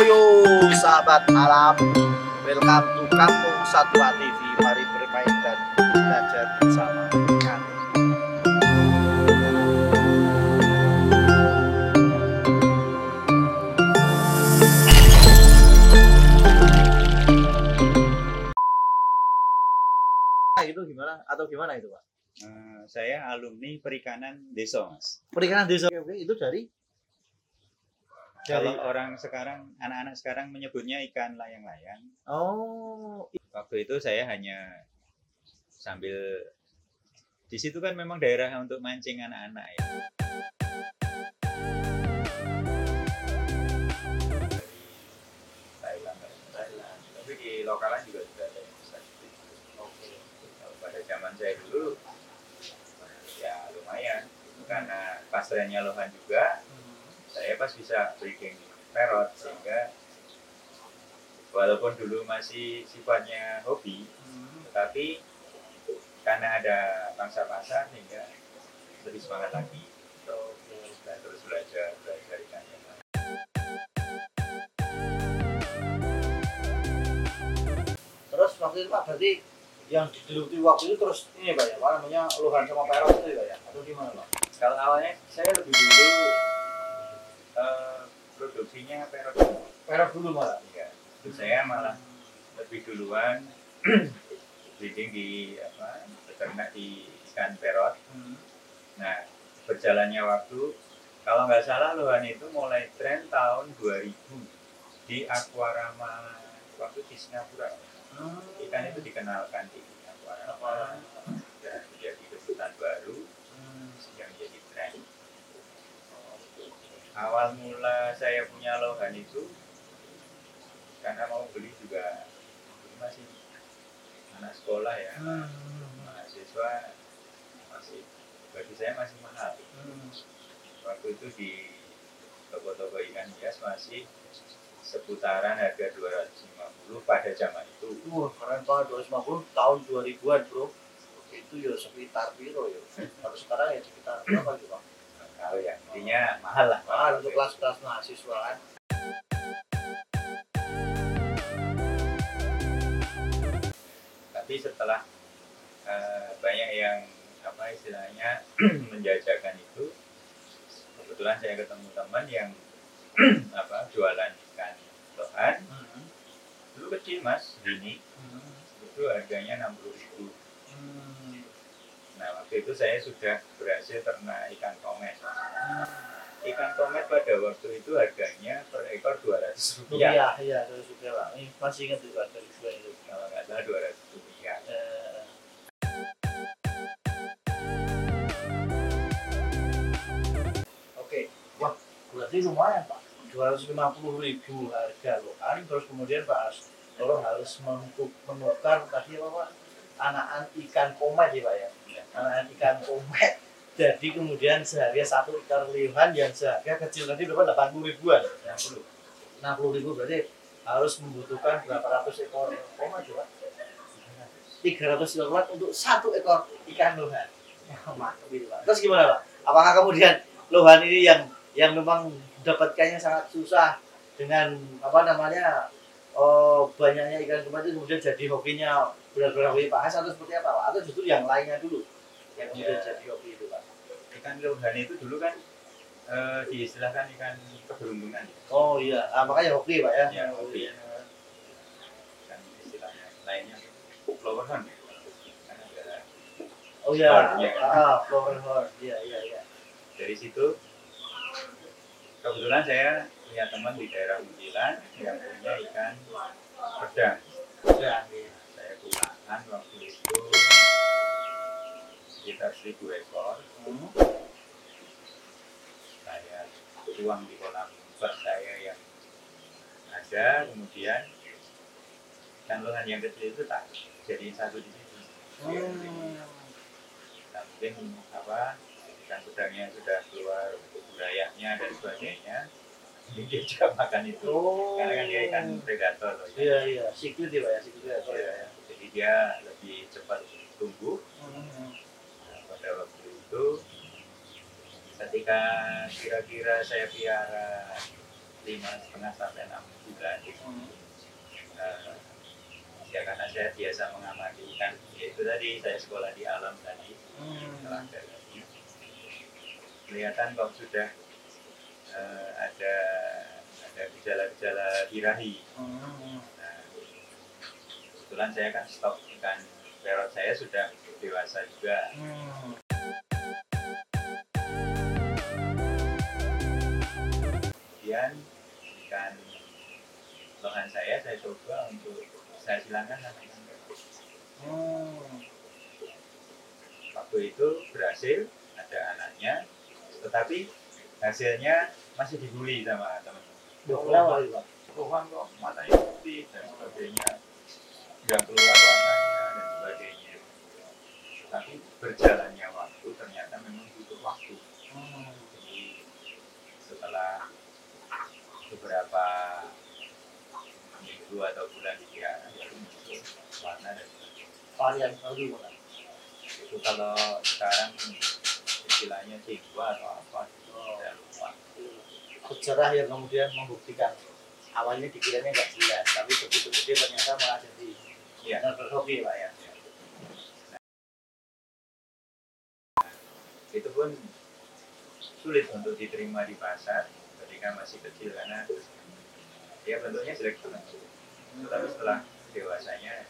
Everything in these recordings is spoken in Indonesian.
yo sahabat alam, welcome to Kampung Satwa TV. Mari bermain dan belajar bersama kami. Itu gimana atau gimana itu, Pak? Saya alumni perikanan desa, Mas. Perikanan desa. Oke, itu dari Kalau orang sekarang, anak-anak sekarang menyebutnya ikan layang-layang. Oh, Waktu itu saya hanya sambil di situ kan memang daerah untuk mancing anak-anak ya. Thailand, tapi di lokalan juga sudah ada yang bisa. Oke. Kalau pada zaman saya dulu, ya lumayan karena pasarnya lohan juga. Saya pas bisa breeding parrot sehingga walaupun dulu masih sifatnya hobi, tetapi karena ada pangsa pasar sehingga lebih semangat lagi. Dan terus belajar ikannya. terus waktu itu Pak berarti yang digeluti waktu itu terus ini Pak ya, apa namanya lohan sama parrot itu ya Pak ya? Atau gimana Pak? Kalau awalnya saya lebih dulu produksinya parrot. Parrot dulu malah. Ya, itu saya malah lebih duluan breeding di beternak di ikan parrot. Nah, berjalannya waktu, kalau nggak salah lohan itu mulai tren tahun 2000 di Aquarama waktu di Singapura. Ikan itu dikenalkan di Aquarama dan menjadi kebutuhan baru yang menjadi tren. Awal mula saya punya lohan itu karena mau beli juga masih anak sekolah ya, mahasiswa masih bagi saya masih mahal. Waktu itu di toko-toko ikan hias masih seputaran harga 250 pada zaman itu. Keren Pak, 250 tahun 2000-an bro. Itu ya sekitar piro ya. Kalau sekarang ya sekitar berapa gitu Pak? Kalau ya intinya mahal lah. Mahal untuk kelas-kelas mahasiswa kan. Tapi setelah banyak yang istilahnya menjajakan itu, kebetulan saya ketemu teman yang jualan ikan lohan. Dulu kecil Mas, ini itu harganya 60.000. Nah waktu itu saya sudah berhasil ternak ikan komet. Ikan komet pada waktu itu harganya per ekor 200 rupiah. Iya, 200 rupiah Pak. Ini masih ingat itu Pak dari jual itu. Kalau nggak salah 200 rupiah. Oke, wah berarti lumayan Pak. 250.000 harga lohan, terus kemudian Pak Toro harus menukar tadi apa Pak? Anakan ikan komet ya Pak ya? Anakan ikan komet. Jadi kemudian seharga satu ekor lohan yang seharga kecil tadi berapa? 80 ribuan. 60 ribu berarti harus membutuhkan berapa ratus ekor komet ya Pak? 300 ekor komet untuk satu ekor ikan lohan. Mantap itu Pak. Terus gimana Pak? Apakah kemudian lohan ini yang memang dapatkannya sangat susah dengan banyaknya ikan komet itu kemudian jadi hobinya benar-benar hobi Pak Has atau seperti apa Pak? Atau justru yang lainnya dulu yang kemudian jadi hobi itu Pak? Ikan lohan itu dulu kan diistilahkan ikan keberuntungan. Oh iya, makanya hobi Pak ya? Ya, hobi. Kan istilahnya lainnya flower horn. Kan ada Oh iya, horn-nya kan. flower horn, iya. Dari situ kebetulan saya punya teman di daerah Muntilan yang punya ikan pedang. Saya gunakan waktu itu sekitar 1.000 ekor. Saya tuang di kolam bak saya yang ada, kemudian ikan lohan yang kecil itu tak jadiin satu di situ. Nah, mungkin ikan pedangnya sudah keluar wilayahnya dan sebagainya, dia juga makan itu. Karena kan dia ikan predator loh, ya. Iya, siklit ya Pak ya, siklit ya. Jadi dia lebih cepat tumbuh. Nah, pada waktu itu ketika kira-kira saya piara 5,5 sampai 6 bulan. Ya karena saya biasa mengamati ikan, yaitu tadi saya sekolah di alam tadi, telaga tadi, kelihatan kok sudah ada gejala-gejala birahi. Nah, kebetulan saya kan stok ikan perot saya sudah dewasa juga. Kemudian ikan lohan saya coba untuk saya silangkan sama ikan perot. Waktu itu berhasil, ada anaknya, tetapi hasilnya masih dibully sama teman-teman. Lohan kok matanya putih dan sebagainya, nggak keluar warnanya dan sebagainya. Tapi berjalannya waktu ternyata memang butuh waktu. Jadi setelah beberapa minggu atau bulan dikira baru muncul warna dan varian baru. itu kalau sekarang istilahnya cingwa atau apa saya lupa. Sejarah yang kemudian membuktikan awalnya dikiranya nggak jelas, tapi begitu gede ternyata malah jadi oke Pak ya. Itu pun sulit untuk diterima di pasar ketika masih kecil karena dia bentuknya jelek banget. Tetapi setelah dewasanya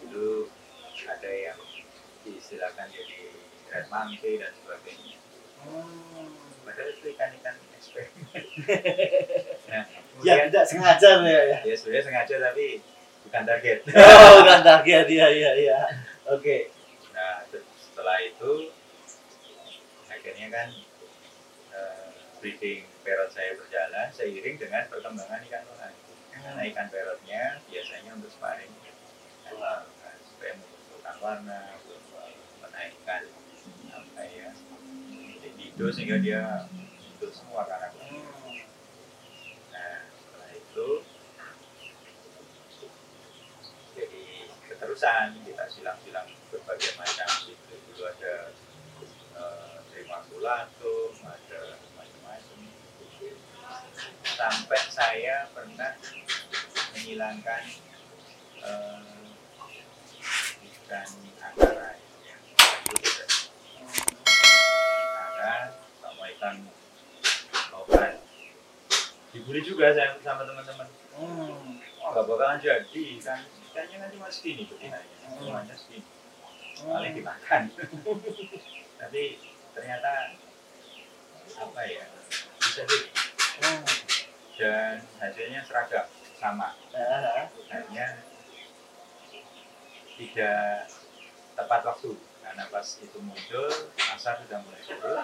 dulu ada yang diistilahkan jadi red monkey dan sebagainya. Padahal itu ikan-ikan eksperimen. Nah, Ya tidak sengaja ya. Ya sebenarnya sengaja tapi bukan target. Bukan target ya. Oke. Nah setelah itu akhirnya kan breeding perot saya berjalan seiring dengan perkembangan ikan lohan. Karena ikan perotnya biasanya untuk sparring, supaya mengumpulkan warna, menaikkan apa ya, libido sehingga dia untuk semua karakter. Nah setelah itu jadi keterusan kita silang-silang berbagai macam itu. Dulu ada Tremaculatum, ada macam-macam. Sampai saya pernah menghilangkan ikan akara yang akara sama ikan lohan. Dibully juga saya sama teman-teman. Nggak bakalan jadi ikannya kan cuma segini betinanya, semuanya segini. Paling dimakan. Tapi ternyata apa ya, bisa jadi. Dan hasilnya seragam sama. Hanya tidak tepat waktu karena pas itu muncul pasar sudah mulai turun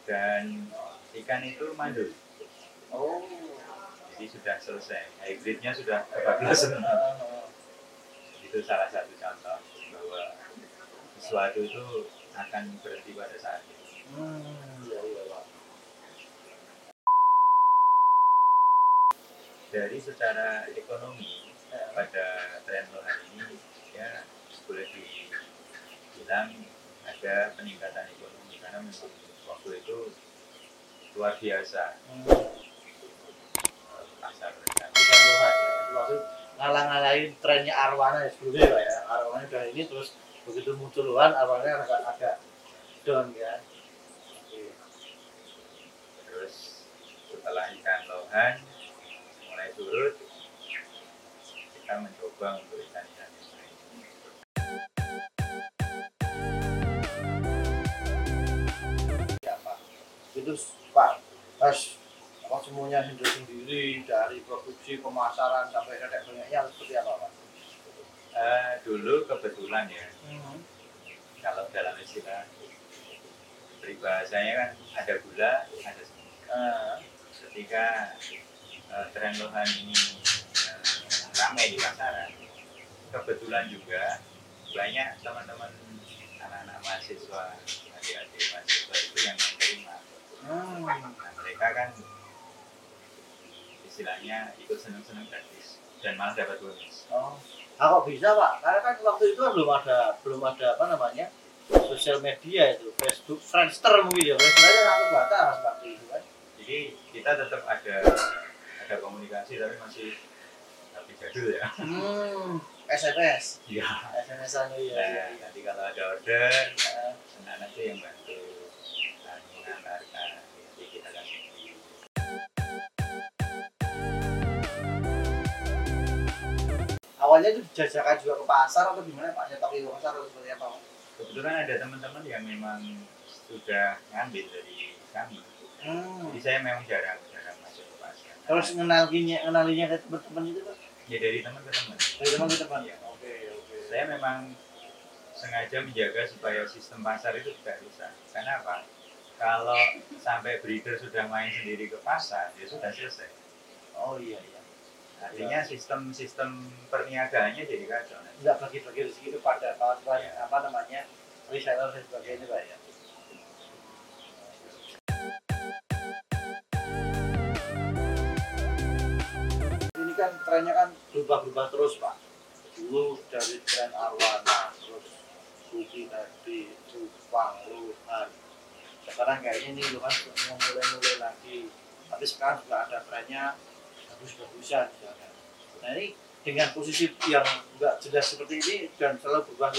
dan ikan itu mandul. Jadi sudah selesai, hybridnya sudah kebablasan. Itu salah satu contoh bahwa sesuatu itu akan berhenti pada saat itu. Dari secara ekonomi pada tren lohan ini ya boleh dibilang ada peningkatan ekonomi karena memang waktu itu luar biasa pasar ikan lohan ya. Maksud ngalang-ngalahin trennya arwana ya sebelumnya Pak ya. Arwana udah ini terus begitu muncul lohan arwana agak down ya. Terus setelah ikan lohan mulai surut kita mencoba untuk ikan-ikan yang lain. Ya Pak, itu Pak pas apa semuanya handle sendiri dari produksi pemasaran sampai ke banyaknya seperti apa Pak? Dulu kebetulan ya, kalau dalam istilah peribahasanya kan ada gula, ada semut. Ketika tren lohan ini ramai di pasaran, kebetulan juga banyak teman-teman anak-anak mahasiswa, adik-adik mahasiswa itu yang menerima. Nah, mereka kan istilahnya ikut seneng-seneng gratis dan malah dapat bonus. Kok bisa Pak? Karena kan waktu itu kan belum ada apa namanya sosial media itu, Facebook, Friendster mungkin ya, Friendster aja sangat terbatas waktu itu kan. Jadi kita tetap ada komunikasi tapi masih tapi jadul ya. SMS. Iya. SMS-an Nah, ya. nanti kalau ada order, anak-anak itu yang bantu mengantarkan. Jadi kita kasih. Awalnya itu dijajakan juga ke pasar atau gimana Pak? Nyetok ke pasar atau seperti apa Pak? Kebetulan ada teman-teman yang memang sudah ngambil dari kami. Jadi saya memang jarang masuk ke pasar. Terus ngenalinya ke teman-teman itu Pak? Ya dari teman ke teman. Dari teman ke teman? Ya. Oke. Saya memang sengaja menjaga supaya sistem pasar itu tidak rusak. Karena apa? Kalau sampai breeder sudah main sendiri ke pasar, ya sudah selesai. Oh iya. Artinya sistem perniagaannya jadi kacau. Enggak bagi-bagi rezeki itu pada kawan-kawan apa namanya reseller dan sebagainya Pak ya. Ini kan trennya kan berubah-ubah terus Pak. Dulu dari tren arwana, terus suki tadi, cupang, luhan. Sekarang kayaknya ini luhan mulai lagi. Tapi sekarang juga ada trennya bagus-bagusan misalnya. Nah ini dengan posisi yang enggak jelas seperti ini dan selalu berubah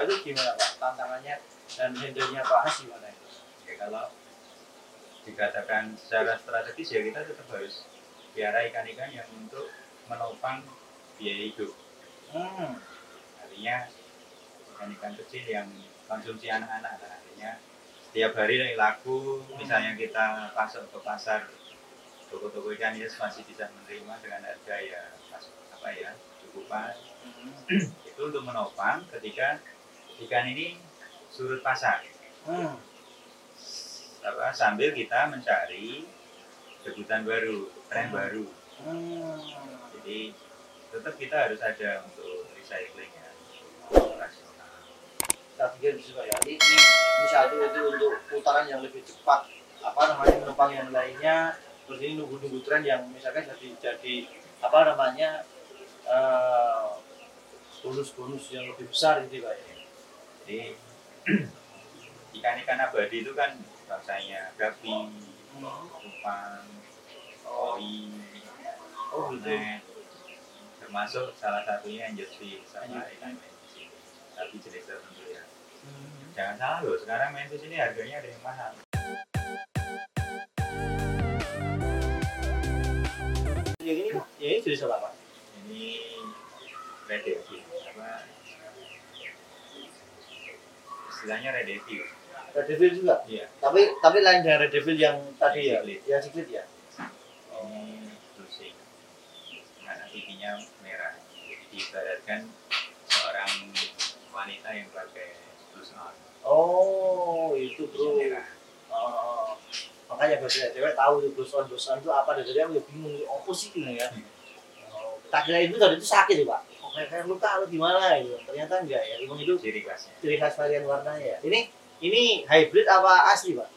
itu gimana Pak? Tantangannya dan handle-nya Pak Has gimana itu? Ya kalau dikatakan secara strategis ya kita tetap harus piara ikan-ikan yang untuk menopang biaya hidup. Artinya ikan-ikan kecil yang konsumsi anak-anak. Artinya setiap hari laku, misalnya kita masuk ke pasar, toko-toko ikan hias masih bisa menerima dengan harga ya cukupan. Itu untuk menopang ketika ikan ini surut pasar. Sambil kita mencari kebutuhan baru, tren baru. Jadi tetap kita harus ada untuk recycling ya, operasional. Saya pikir bisa ya. Ini satu itu untuk putaran yang lebih cepat, menopang yang lainnya. Terus ini nunggu tren yang misalkan jadi bonus yang lebih besar gitu Pak ya. Jadi ikan-ikan abadi itu kan rasanya gapi, cupang, koi, termasuk salah satunya angelfish sama ikan mantis. Tapi jenis tertentu ya. Jangan salah loh, sekarang mantis ini harganya ada yang mahal. Yang ini Pak, ya ini jenis apa Pak? Ini red devil, istilahnya red devil. Red Devil juga? Iya. Tapi lain dengan Red Devil yang tadi ya? Ciclit. Ya ciclit ya? Ini tusing. Karena pipinya merah. Jadi diibaratkan seorang wanita yang pakai blus on. Oh, itu bro. Merah. Makanya biasanya cewek tahu tuh blus on itu apa, dan jadi aku bingung, apa sih ini ya? Tak kira itu tadi itu sakit ya Pak? Kayak luka atau gimana gitu? Ternyata enggak ya, memang itu Ciri khasnya. ciri khas varian warnanya ya. Ini hybrid apa asli Pak?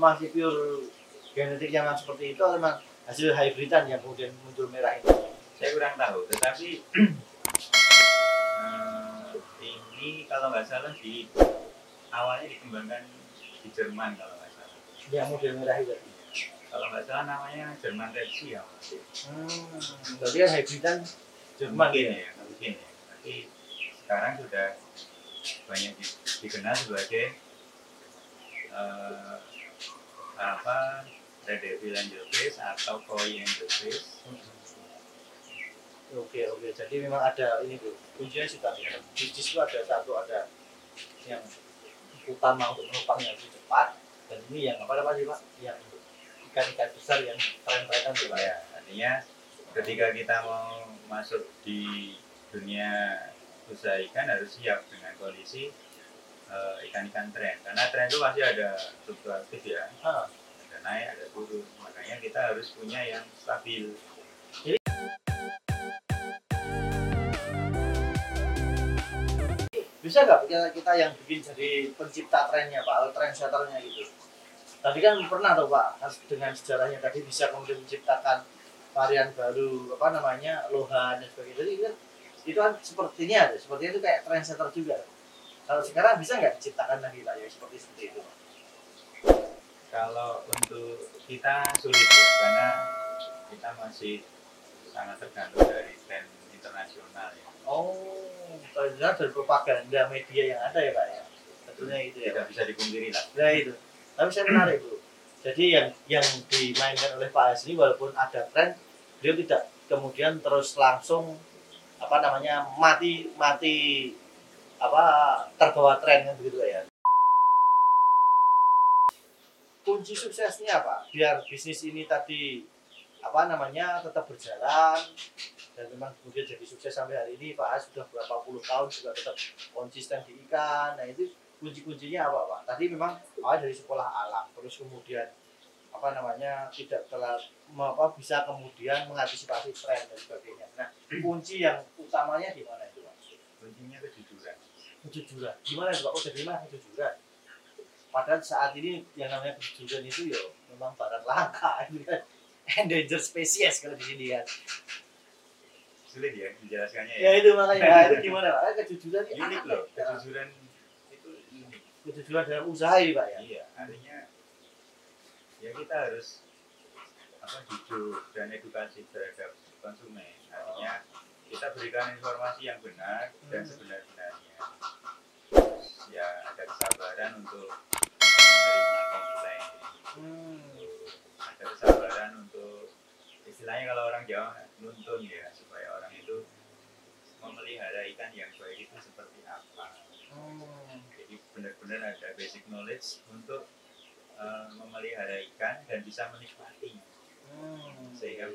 Masih pure genetik yang seperti itu atau memang hasil hybridan yang kemudian muncul merah ini? Saya kurang tahu, tetapi ini kalau nggak salah awalnya dikembangkan di Jerman kalau nggak salah. Yang model merah itu. Kalau nggak salah namanya Jerman Red Sea ya. Berarti kan hybridan Jerman mungkin ya. Tapi sekarang sudah banyak dikenal sebagai Red Devil Angelfish atau Koi Angelfish. Oke. Jadi memang ada ini tuh kuncinya sih tadi. Bisnis itu ada yang utama untuk menopang yang lebih cepat, dan ini yang apa sih Pak? Yang ikan-ikan besar yang tren-trenan tuh Pak. Ya, artinya ketika kita mau masuk di dunia usaha ikan harus siap dengan kondisi ikan-ikan tren, karena tren itu pasti ada fluktuatif ya, ada naik ada turun, makanya kita harus punya yang stabil. Jadi bisa nggak kita yang bikin jadi pencipta trennya Pak, atau trendsetternya gitu? Tadi kan pernah tuh Pak, dengan sejarahnya tadi bisa kemudian menciptakan varian baru lohan dan sebagainya. Jadi itu kan sepertinya itu kayak trendsetter juga. Kalau sekarang bisa nggak diciptakan lagi Pak ya seperti itu? Kalau untuk kita sulit ya, karena kita masih sangat tergantung dari tren internasional ya. Oh, karena dari propaganda media yang ada ya Pak ya. Tentunya itu ya. Tidak Pak. bisa dipungkiri lah. Nah itu. Tapi saya menarik Bu. Jadi yang dimainkan oleh Pak Hasni walaupun ada tren, dia tidak kemudian terus langsung apa namanya mati apa terbawa tren kan begitu ya. Kunci suksesnya apa? Biar bisnis ini tadi apa namanya tetap berjalan dan memang kemudian jadi sukses sampai hari ini Pak As sudah berapa puluh tahun juga tetap konsisten di ikan. Nah itu kunci-kuncinya apa Pak? Tadi memang awal dari sekolah alam terus kemudian apa namanya tidak terlalu bisa kemudian mengantisipasi tren dan sebagainya. Nah kunci yang utamanya di mana itu Pak? Kuncinya kejujuran. Kejujuran. Gimana Pak? Oh jadi mana kejujuran? Padahal saat ini yang namanya kejujuran itu ya memang barang langka itu kan endangered species kalau di sini kan. Sulit ya menjelaskannya Ya itu makanya nah, itu gimana Pak? Kejujuran ini unik loh. Kejujuran itu unik. Kejujuran dalam usaha ini Pak ya. Iya, artinya ya kita harus jujur dan edukasi terhadap konsumen. Artinya kita berikan informasi yang benar dan sebenar-benarnya. Ya ada kesabaran untuk menerima komplain. Ada kesabaran untuk istilahnya kalau orang Jawa nuntun ya supaya orang itu memelihara ikan yang baik itu seperti apa. Jadi benar-benar ada basic knowledge untuk memelihara ikan dan bisa menikmati. Sehingga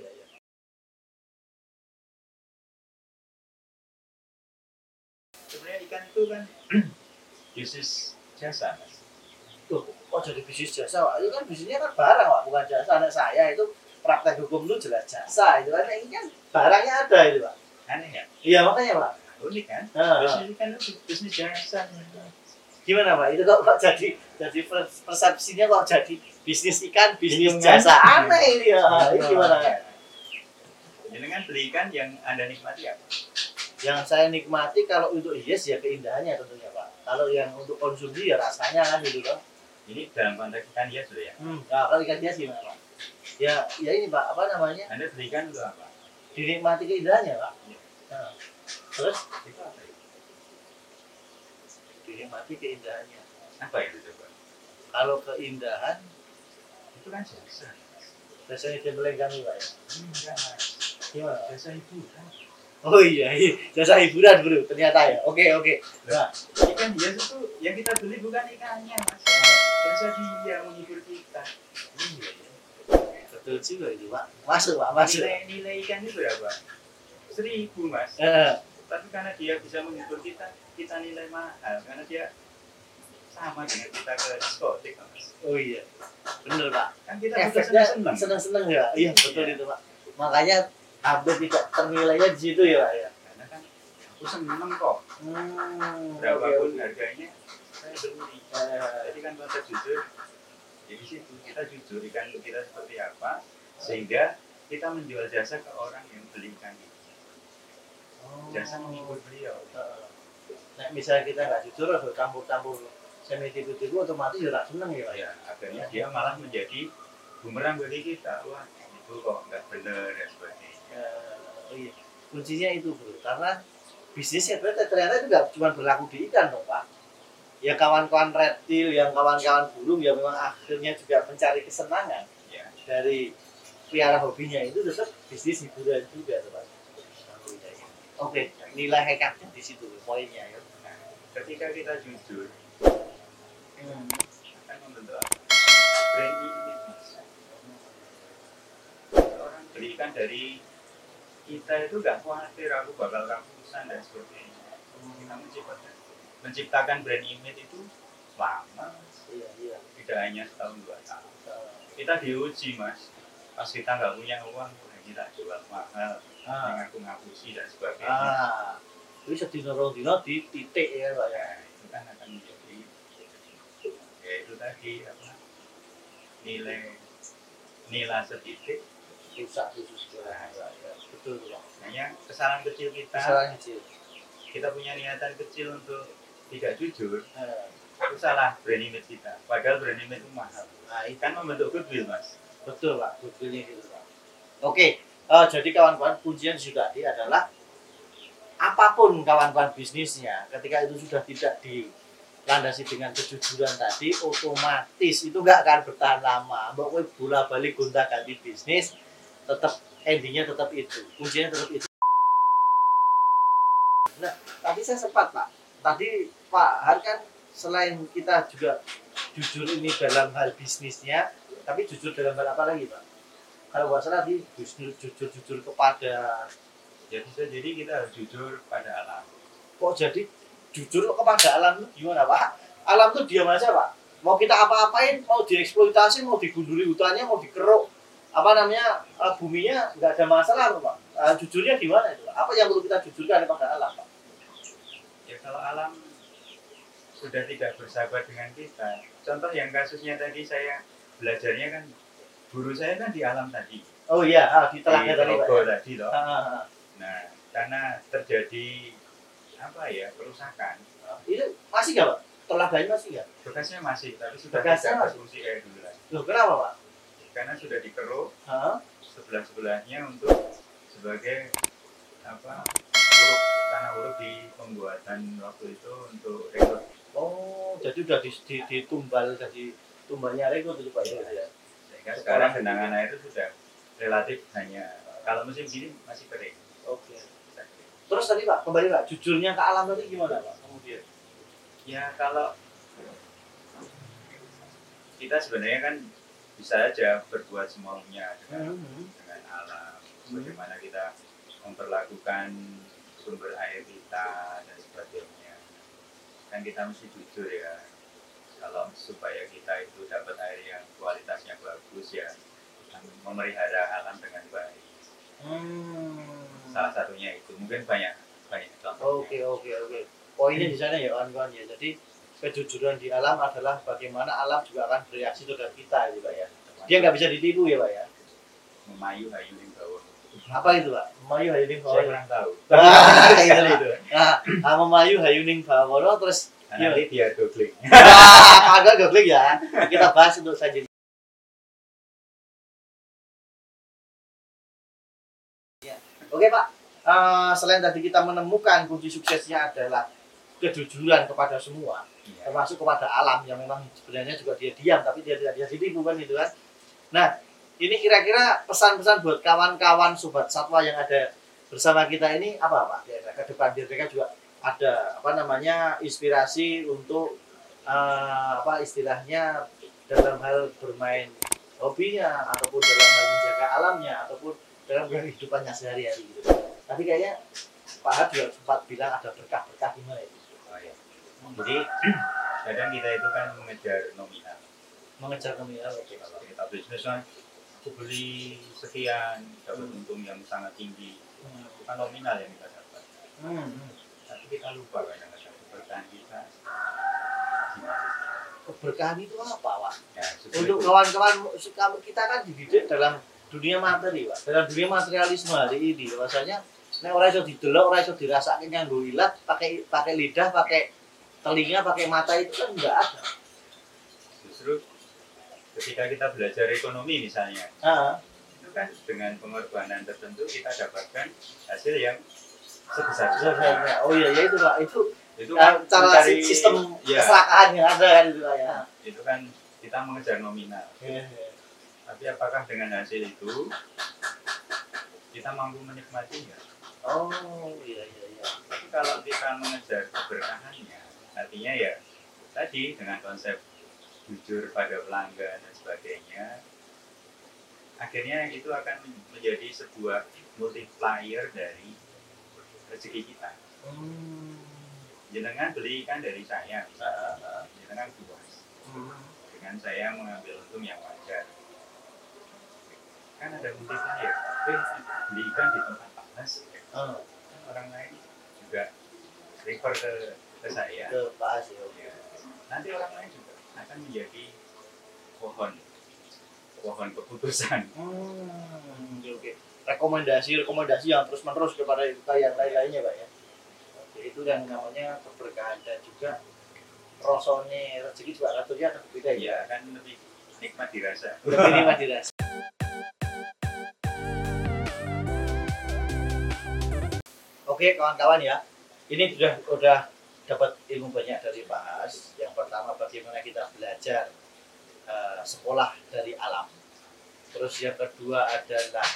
sebenarnya ikan itu kan bisnis jasa mas. Tuh, kok jadi bisnis jasa Pak? Ini kan bisnisnya kan barang Pak, bukan jasa. Anak saya itu praktek hukum itu jelas jasa itu kan. Ini kan barangnya ada itu Pak. Aneh ya? Iya makanya Pak. Unik kan? Nah, Bisnis ikan itu bisnis jasa. gimana Pak? Itu kok jadi persepsinya kok jadi bisnis ikan, bisnis Bingung, kan? jasa. Aneh ini ya. Ini gimana? Dengan beli ikan yang Anda nikmati apa? Yang saya nikmati kalau untuk hias ya keindahannya tentunya Pak. Kalau yang untuk konsumsi ya rasanya kan gitu kan. Ini dalam konteks ikan hias loh ya. Nah, kalau ikan hias gimana Pak? Ya ini Pak, apa namanya? Anda beli ikan untuk apa? Dinikmati keindahannya Pak. Iya. Nah, terus Itu apa itu? dinikmati keindahannya. Apa itu coba? Kalau keindahan Itu kan jasa. biasanya dia melenggang Pak ya. Enggak, Gimana? jasa hiburan. Oh iya, jasa hiburan bro, ternyata ya. Oke. Nah, Ikan hias itu yang kita beli bukan ikannya mas. Jasa dia menghibur kita. iya. Betul juga itu Pak. Masuk Pak, masuk. Nilai ikan itu berapa? 1.000 mas. Tapi karena dia bisa menghibur kita, kita nilai mahal karena dia sama dengan kita ke diskotik mas. Oh iya, bener Pak. Kan kita Efeknya senang. seneng-seneng ya. Iya betul itu Pak. Makanya hampir tidak ternilainya di situ ya Pak ya. Karena kan aku seneng kok. Berapapun harganya saya beli. Jadi kan konsep jujur. Jadi situ kita jujur ikan kita seperti apa sehingga kita menjual jasa ke orang yang beli ikan itu. Jasa menghibur beliau. Nah, misalnya kita nggak jujur atau campur-campur semi tipu-tipu otomatis ya tak seneng ya Pak ya. Ya, akhirnya dia malah menjadi bumerang bagi kita. Wah, itu kok nggak benar dan sebagainya. Iya. Kuncinya itu bro, karena bisnisnya ternyata itu nggak cuma berlaku di ikan dong Pak. Ya kawan-kawan reptil, yang kawan-kawan burung ya memang akhirnya juga mencari kesenangan Ya. dari piara hobinya itu tetap bisnis hiburan juga Pak. Oke, nilai hekatnya di situ poinnya ya. Nah, ketika kita jujur akan membentuk apa? Brand image mas. Orang beli ikan dari kita itu nggak khawatir aku bakal rapusan dan sebagainya. Kita menciptakan brand image itu lama. Iya. Tidak hanya setahun 2 tahun. Kita diuji mas. Pas kita nggak punya uang, kita jual mahal, ngaku-ngakusi dan sebagainya. Itu sedino rong dino di titik ya Pak ya. Ya, itu kan akan menjadi ya itu tadi apa nilai setitik Rusak segala. Betul Pak. hanya kesalahan kecil kita Kesalahan kecil. kita punya niatan kecil untuk tidak jujur Itu salah brand image kita. Padahal brand image itu mahal. Nah, itu Kan membentuk goodwill, Mas. betul Pak, goodwill-nya gitu Pak. Oke, jadi kawan-kawan kuncinya juga tadi adalah apapun kawan-kawan bisnisnya, ketika itu sudah tidak dilandasi dengan kejujuran tadi, otomatis itu nggak akan bertahan lama. Mbak kowe bola balik gonta ganti bisnis, tetap endingnya tetap itu, kuncinya tetap itu. Nah, tadi saya sempat Pak, tadi Pak Har kan selain kita juga jujur ini dalam hal bisnisnya, tapi jujur dalam hal apa lagi Pak? Kalau nggak salah di jujur kepada, Ya bisa jadi kita harus jujur pada alam. kok jadi jujur kepada alam itu gimana Pak? Alam itu diam aja Pak. Mau kita apa-apain, mau dieksploitasi, mau digunduli hutannya, mau dikeruk, apa namanya buminya nggak ada masalah Pak. Jujurnya gimana itu? Apa yang perlu kita jujurkan kepada alam Pak? Ya kalau alam sudah tidak bersahabat dengan kita. Contoh yang kasusnya tadi saya belajarnya kan guru saya kan di alam tadi. Oh iya, di telaga tadi Pak. Togo tadi loh. Ah. Nah, karena terjadi apa ya kerusakan, Itu masih nggak Pak? Telaganya masih nggak? bekasnya masih, tapi sudah Bekasnya tidak masih? berfungsi kayak dulu lagi. Loh kenapa Pak? Karena sudah dikeruk Hah? sebelah-sebelahnya untuk sebagai apa uruk tanah uruk di pembuatan waktu itu untuk rekor. Oh, jadi udah ditumbal, jadi tumbalnya rekor itu Pak ya? Sehingga sekarang genangan air itu sudah relatif hanya kalau musim gini masih kering. Oke. Terus tadi Pak, kembali Pak, jujurnya ke alam tadi gimana Pak? Kemudian? Ya kalau kita sebenarnya kan bisa aja berbuat semaunya dengan alam. Bagaimana kita memperlakukan sumber air kita dan sebagainya. Kan kita mesti jujur ya. Kalau supaya kita itu dapat air yang kualitasnya bagus ya, memelihara alam dengan baik. Salah satunya itu, mungkin banyak contohnya. Oke. Poinnya di sana ya kawan-kawan ya. Jadi kejujuran di alam adalah bagaimana alam juga akan bereaksi terhadap kita gitu Pak ya. Dia nggak bisa ditipu ya Pak ya. Memayu hayu ning bawah. Apa itu Pak? Memayu hayuning Saya bawah. kurang tahu. Itu. Nah, memayu hayuning bawah terus Nanti dia googling. agak googling ya. Kita bahas untuk saja. Oke Pak, selain tadi kita menemukan kunci suksesnya adalah kejujuran kepada semua, termasuk kepada alam yang memang sebenarnya juga dia diam tapi dia tidak bisa ditipu kan gitu kan. Nah, ini kira-kira pesan-pesan buat kawan-kawan sobat satwa yang ada bersama kita ini apa Pak? Kira-kira ke depan biar mereka juga ada apa namanya inspirasi untuk apa istilahnya dalam hal bermain hobinya ataupun dalam hal menjaga alamnya ataupun dalam kehidupannya sehari-hari gitu. Tapi kayaknya Pak Har juga sempat bilang ada berkah-berkah gimana itu. Oh, ya. Jadi kadang kita itu kan mengejar nominal. Mengejar nominal. Kalau kita bisnis kan aku beli sekian dapat untung yang sangat tinggi. Itu kan nominal yang kita dapat. Tapi kita lupa kadang-kadang keberkahan kita. Keberkahan itu apa Pak? Ya, Untuk kawan-kawan kita kan dididik dalam dunia materi Pak. Dalam dunia materialisme hari ini rasanya nek ora iso didelok, ora iso dirasake nganggo ilat, pakai lidah, pakai telinga, pakai mata itu kan enggak ada. Justru ketika kita belajar ekonomi misalnya, itu kan dengan pengorbanan tertentu kita dapatkan hasil yang sebesar-besarnya. Oh iya itu Pak, Itu kan cara mencari, sistem ya, keselakaan yang ada kan itu Pak ya. itu kan kita mengejar nominal. Tapi apakah dengan hasil itu kita mampu menikmatinya? Oh iya. Tapi kalau kita mengejar keberkahannya, artinya ya tadi dengan konsep jujur pada pelanggan dan sebagainya, akhirnya itu akan menjadi sebuah multiplier dari rezeki kita. Jenengan belikan dari saya, jenengan puas. Dengan saya mengambil untung yang wajar. Kan ada multiplier. Belikan di tempat panas. Orang lain juga refer ke saya. Ke Pak As ya. Nanti orang lain juga akan menjadi pohon keputusan. Oke. Rekomendasi yang terus menerus kepada kita yang lain-lainnya Pak ya. Oke, itu yang namanya keberkahan dan juga rasane rezeki juga ngaturnya akan berbeda ya. Iya, kan lebih nikmat dirasa. Lebih nikmat dirasa. Oke kawan-kawan ya, ini udah dapat ilmu banyak dari Pak Has. Yang pertama bagaimana kita belajar sekolah dari alam. Terus yang kedua adalah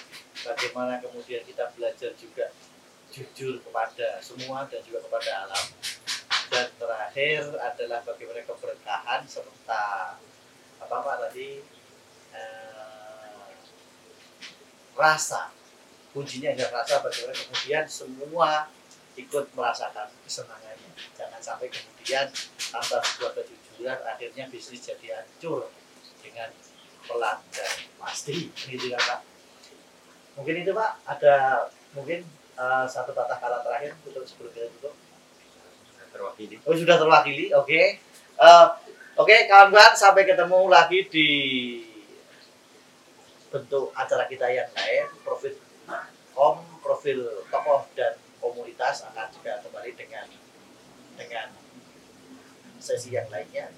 bagaimana kemudian kita belajar juga jujur kepada semua dan juga kepada alam. Dan terakhir adalah bagaimana keberkahan serta apa Pak tadi rasa. Kuncinya adalah rasa, bagaimana kemudian semua ikut merasakan kesenangannya. Jangan sampai kemudian tanpa sebuah kejujuran akhirnya bisnis jadi hancur dengan pelan dan pasti, gitu kan Pak. Mungkin itu Pak, ada mungkin satu patah kata terakhir untuk sebelum kita tutup. Terwakili. Oh sudah terwakili, oke. Oke kawan-kawan, sampai ketemu lagi di bentuk acara kita yang lain. Profil tokoh dan komunitas akan juga kembali dengan sesi yang lainnya.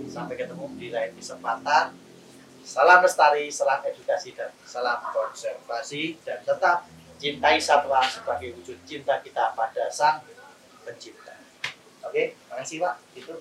Sampai ketemu di lain kesempatan. Salam lestari, salam edukasi, dan salam konservasi, dan tetap cintai satwa sebagai wujud cinta kita pada Sang Pencipta. Oke, makasih Pak. Itu.